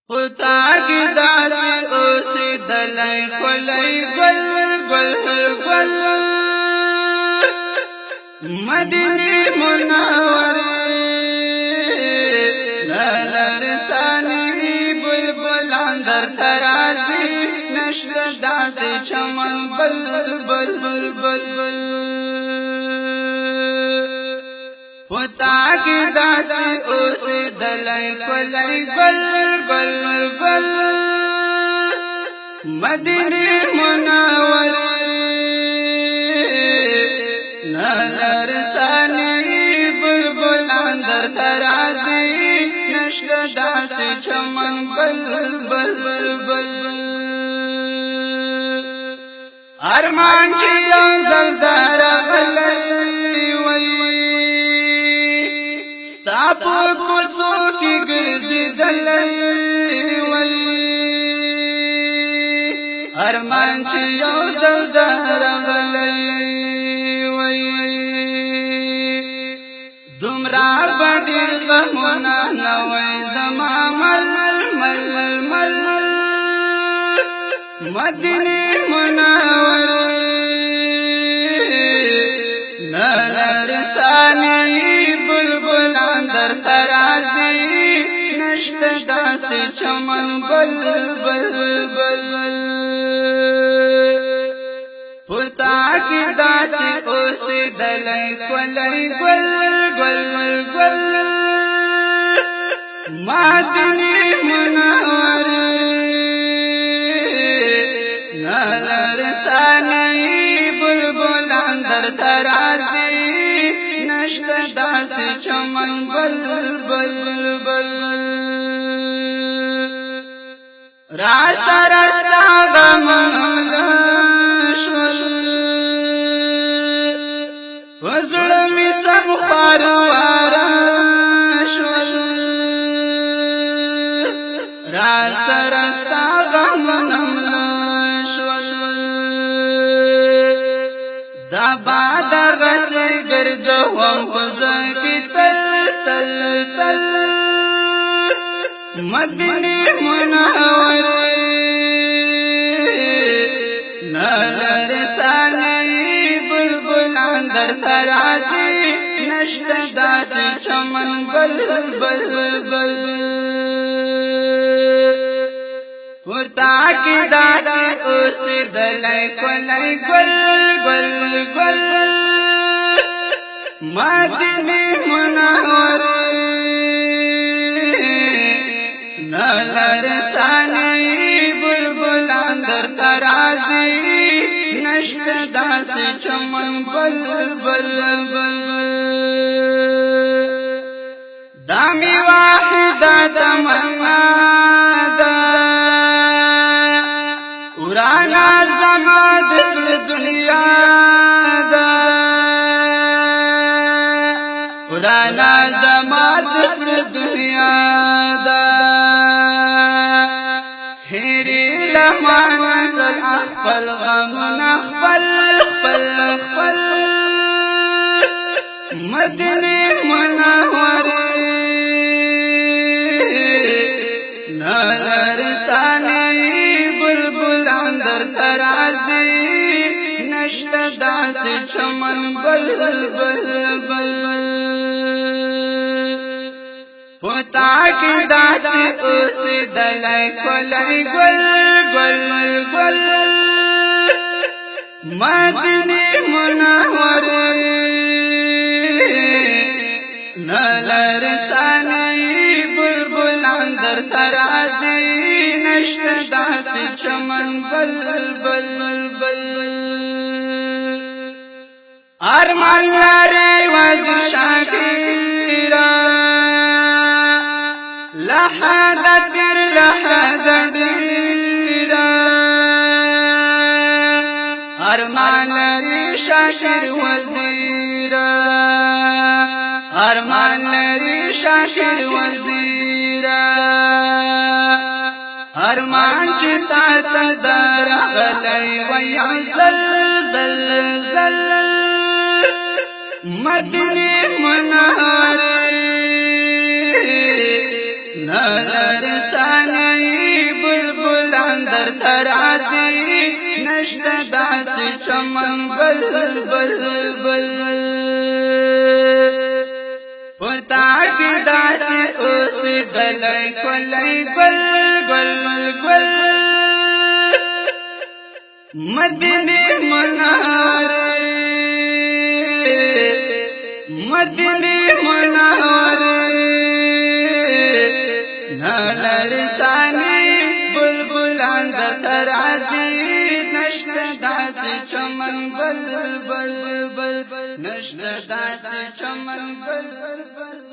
ہوتا کی داسی اوسی دلائی کلی گل گل گل مدینی منوری لرسانی بلبلان در ترازی نشت داسی چمن بل بل بل بل ہوتا کی داسی اوسی دلائی کلی گل گل گل مدینی منوری لرسانی بلبلان در ترازی نشت داسی چمن بل بل بل ارمان چیو زلزال غلی وی ستاپو کسو کی گرزی دلی وی ارمان چیو زلزال غلی وی دمرا بڑیر غمونا نوی زما مل مل مل مدینی منوری لرسانی بلبلان در ترازی نشت داسی چمن بل بل بل پتا کی داسی اوسی دلائی کلی گل گل گل مدینی منوری لرسانی بلبلان در ترازی نشت داسی چمن بل بل بل راسا رستا غمم لشول وزړمی سم خاروارا شول راسا رستا غمم دا بعد غسی گرزوام خوزوان کی تل تل تل مدینی منوری لرسانی بلبلان در ترازی نشت داسی چمن بل بل بل ہوتا کی داسی اوسی دلائی کلی گل گل گل مدینی منوری لرسانی بلبلان در ترازی نشت داسی چمن بل بل بل دامی واحدہ تمنا ورانا زما دسل دنیا دا ورانا زما دسل دنیا دا هیری لمان کل اخبل غمون اخبل اخبل اخبل مدینی منوری لرسانی بلبلان در ترازی نشت داسی چمن بل بل بل پتا کی داسی اوسی دلائی کلی گل گل گل مدینی منوری لرسانی بلبلان در ترازی نشت داسی چمن بل بل بل ارمان لاری وزیر شاکیرا لحظت گر لحظت دیرا ارمان لاری شاکیر وزیرا ارمان لری شاشر وزیرا ارمان چتا تدار غلی وی زل زل زل مدینی منوری لرسانی در ترازی نشتا داسی چمن بل بل بل پتاڑ کی داسی اوسی دلائی کلائی گل گل گل مدینی مناوری مدینی مناوری نالر ثانی بلبلان در ترازی نشتا داسی چمن بل بل بل نشتا داسی چمن بل بل